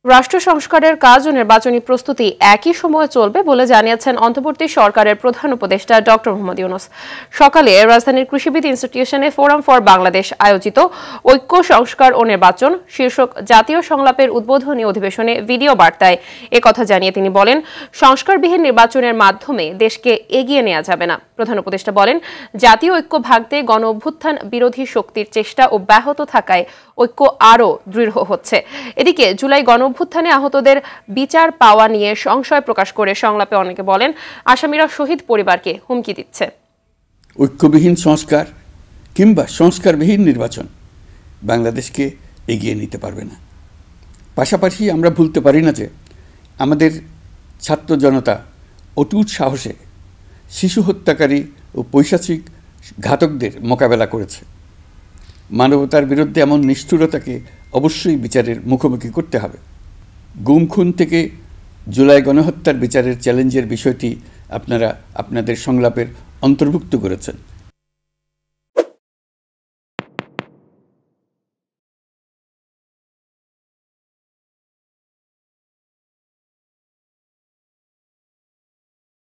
রাষ্ট্র সংস্কারের কাজ ও নির্বাচনী প্রস্তুতি একই সময়ে চলবে বলে জানিয়েছেন অন্তর্বর্তী সরকারের প্রধান উপদেষ্টা ডক্টর মোহাম্মদ ইউনূস। সকালে রাজধানীর কৃষিবিদ ইনস্টিটিউশনে ফোরাম ফর বাংলাদেশ আয়োজিত ঐক্য সংস্কার ও নির্বাচন শীর্ষক জাতীয় সংলাপের উদ্বোধনী অধিবেশনে ভিডিও বার্তায় একথা জানিয়ে তিনি বলেন, সংস্কারবিহীন নির্বাচনের মাধ্যমে দেশকে এগিয়ে নেওয়া যাবে না। প্রধান উপদেষ্টা বলেন, জাতীয় ঐক্য ভাঙতে গণ অভ্যুত্থান বিরোধী শক্তির চেষ্টা অব্যাহত থাকায় ঐক্য আরও দৃঢ় হচ্ছে। এদিকে জুলাই গণ অভ্যুত্থানে আহতদের বিচার পাওয়া নিয়ে সংশয় প্রকাশ করে সংলাপে অনেকে বলেন, আসামিরা শহীদ পরিবারকে হুমকি দিচ্ছে। ঐক্যবিহীন সংস্কার কিংবা সংস্কারবিহীন নির্বাচন বাংলাদেশকে এগিয়ে নিতে পারবে না। পাশাপাশি আমরা ভুলতে পারি না যে আমাদের ছাত্র জনতা অটুট সাহসে শিশু হত্যাকারী ও পৈশাচিক ঘাতকদের মোকাবেলা করেছে। মানবতার বিরুদ্ধে এমন নিষ্ঠুরতাকে অবশ্যই বিচারের মুখোমুখি করতে হবে। গুম খুন থেকে জুলাই গণহত্যার বিচারের চ্যালেঞ্জের বিষয়টি আপনারা আপনাদের সংলাপের অন্তর্ভুক্ত করেছেন।